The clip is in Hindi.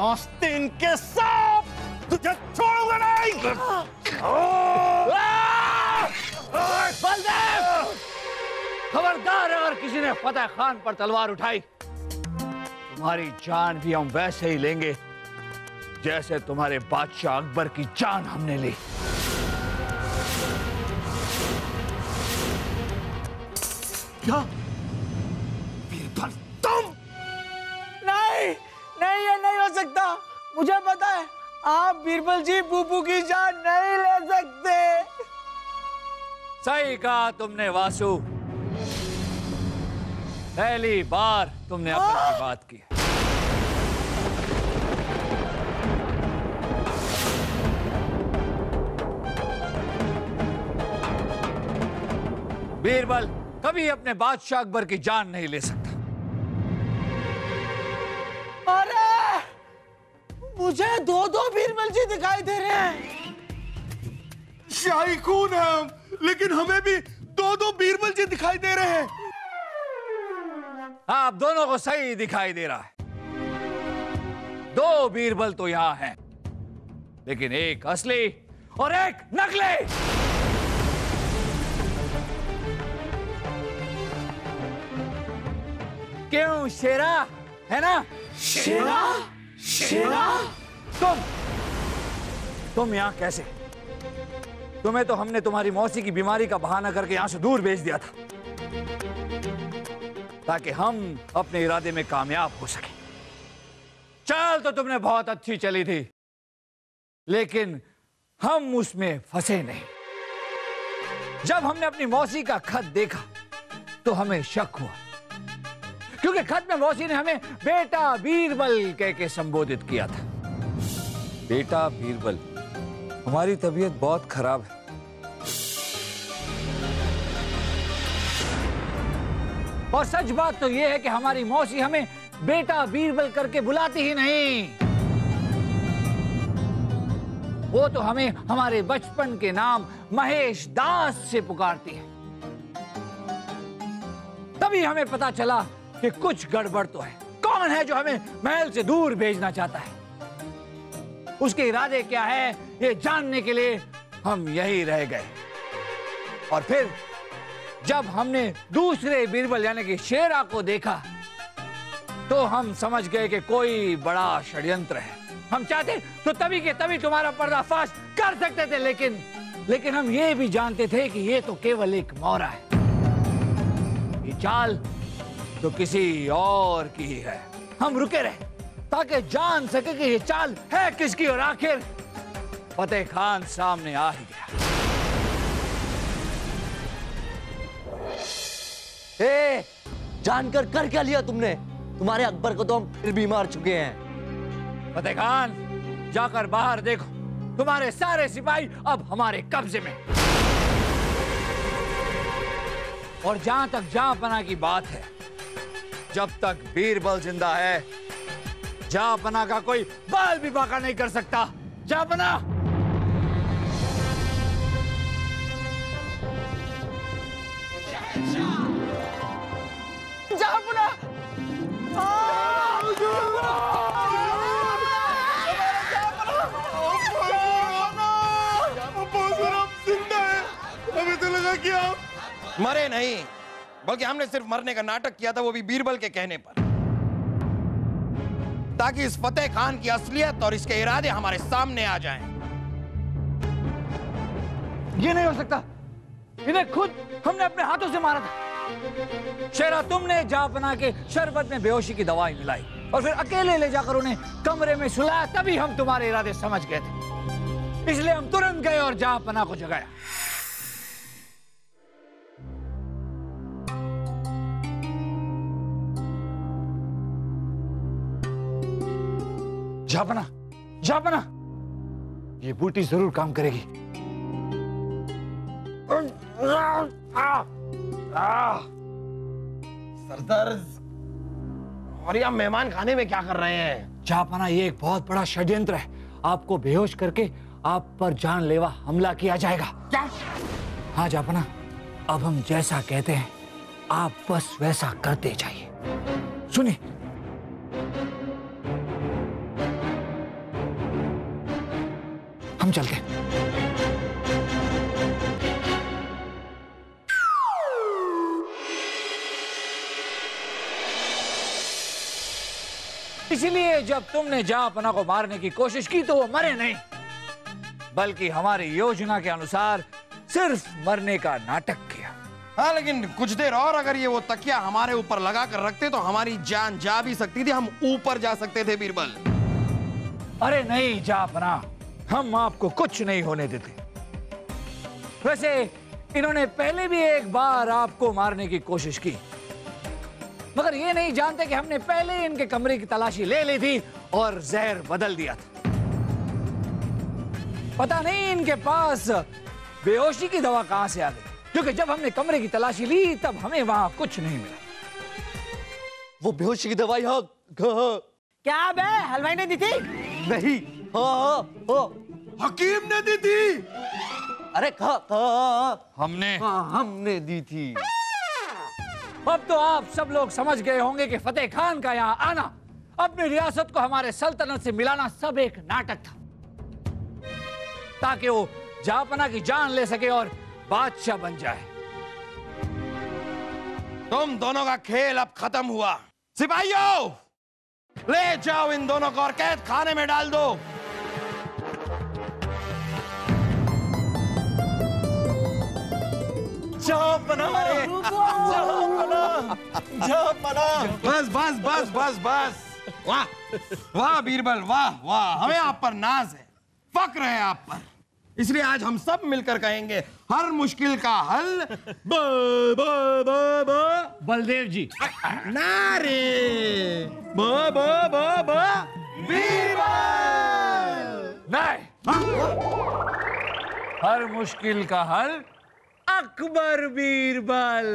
आस्तीन के सांप, तुझे छोड़ूंगा नहीं। बलदेव, खबरदार अगर किसी ने फतेह खान पर तलवार उठाई, तुम्हारी जान भी हम वैसे ही लेंगे जैसे तुम्हारे बादशाह अकबर की जान हमने ली। क्या बीरबल तुम? नहीं नहीं, ये नहीं हो सकता। मुझे पता है आप बीरबल जी बूबू की जान नहीं ले सकते। सही कहा तुमने वासु, पहली बार तुमने अपनी बात की। बीरबल कभी अपने बादशाह अकबर की जान नहीं ले सकता। अरे मुझे दो दो बीरबल जी दिखाई दे रहे हैं। शाही खून है हम, लेकिन हमें भी दो दो बीरबल जी दिखाई दे रहे हैं। आप दोनों को सही दिखाई दे रहा है। दो बीरबल तो यहां हैं, लेकिन एक असली और एक नकली। क्यों शेरा, है ना? शेरा? शेरा? तुम यहां कैसे? तुम्हें तो हमने तुम्हारी मौसी की बीमारी का बहाना करके यहां से दूर भेज दिया था, ताकि हम अपने इरादे में कामयाब हो सके। चाल तो तुमने बहुत अच्छी चली थी, लेकिन हम उसमें फंसे नहीं। जब हमने अपनी मौसी का खत देखा तो हमें शक हुआ, क्योंकि खत में मौसी ने हमें बेटा बीरबल कह के संबोधित किया था। बेटा बीरबल, हमारी तबीयत बहुत खराब है। और सच बात तो यह है कि हमारी मौसी हमें बेटा बीरबल करके बुलाती ही नहीं। वो तो हमें हमारे बचपन के नाम महेश दास से पुकारती है। तभी हमें पता चला कि कुछ गड़बड़ तो है। कौन है जो हमें महल से दूर भेजना चाहता है? उसके इरादे क्या है, ये जानने के लिए हम यहीं रह गए। और फिर जब हमने दूसरे बीरबल यानी कि शेरा को देखा, तो हम समझ गए कि कोई बड़ा षड्यंत्र है। हम चाहते तो तभी के तभी तुम्हारा पर्दाफाश कर सकते थे, लेकिन हम ये भी जानते थे कि ये तो केवल एक मौरा है। ये चाल तो किसी और की ही है। हम रुके रहे ताकि जान सके कि ये चाल है किसकी, और आखिर फतेह खान सामने आ ही गया। जानकर कर क्या लिया तुमने? तुम्हारे अकबर को तो हम फिर भी मार चुके हैं। फतेह खान, जाकर बाहर देखो, तुम्हारे सारे सिपाही अब हमारे कब्जे में। और जहां तक जहांपना की बात है, जब तक बीरबल जिंदा है, जहांपना का कोई बाल भी बांका नहीं कर सकता। जहांपना, जहांपना, हमें तो लगा कि आप मरे नहीं, बल्कि हमने सिर्फ मरने का नाटक किया था, वो भी बीरबल के कहने पर, ताकि इस फतेह खान की असलियत और इसके इरादे हमारे सामने आ जाएं। ये नहीं हो सकता। इन्हें खुद हमने अपने हाथों से मारा था। शेरा, तुमने जहांपना के शरबत में बेहोशी की दवाई मिलाई और फिर अकेले ले जाकर उन्हें कमरे में सुलाया। तभी हम तुम्हारे इरादे समझ गए थे, इसलिए हम तुरंत गए और जहांपना को जगाया। जहांपना, जहांपना, ये बूटी जरूर काम करेगी। सरदार, और ये मेहमान खाने में क्या कर रहे हैं? जहांपना, ये एक बहुत बड़ा षड्यंत्र है। आपको बेहोश करके आप पर जानलेवा हमला किया जाएगा। क्या? हाँ जहांपना, अब हम जैसा कहते हैं आप बस वैसा करते जाइए। सुनिए। हम चलते हैं। इसलिए जब तुमने जहांपना को मारने की कोशिश की तो वो मरे नहीं, बल्कि हमारी योजना के अनुसार सिर्फ मरने का नाटक किया। हाँ, लेकिन कुछ देर और अगर ये वो तकिया हमारे ऊपर लगा कर रखते तो हमारी जान जा भी सकती थी, हम ऊपर जा सकते थे बीरबल। अरे नहीं जहांपना, हम आपको कुछ नहीं होने देते। वैसे इन्होंने पहले भी एक बार आपको मारने की कोशिश की, मगर ये नहीं जानते कि हमने पहले इनके कमरे की तलाशी ले ली थी और जहर बदल दिया था। पता नहीं इनके पास बेहोशी की दवा कहां से आ गई, क्योंकि जब हमने कमरे की तलाशी ली तब हमें वहां कुछ नहीं मिला। वो बेहोशी की दवाई हाँ क्या बे, हलवाई ने दी थी? नहीं, हाँ हाँ हकीम ने दी थी। अरे कहा हमने दी थी। अब तो आप सब लोग समझ गए होंगे कि फतेह खान का यहाँ आना, अपनी रियासत को हमारे सल्तनत से मिलाना सब एक नाटक था, ताकि वो जहांपना की जान ले सके और बादशाह बन जाए। तुम दोनों का खेल अब खत्म हुआ। सिपाहियों, ले जाओ इन दोनों को और कैद खाने में डाल दो। बस बस बस बस बस। वाह वाह बीरबल, वाह वाह, हमें आप पर नाज है, फक्र है आप पर। इसलिए आज हम सब मिलकर कहेंगे हर मुश्किल का हल ब ब ब ब बलदेव जी। नारे ब ब ब ब बीरबल। नहीं, हर मुश्किल का हल अकबर बीरबल।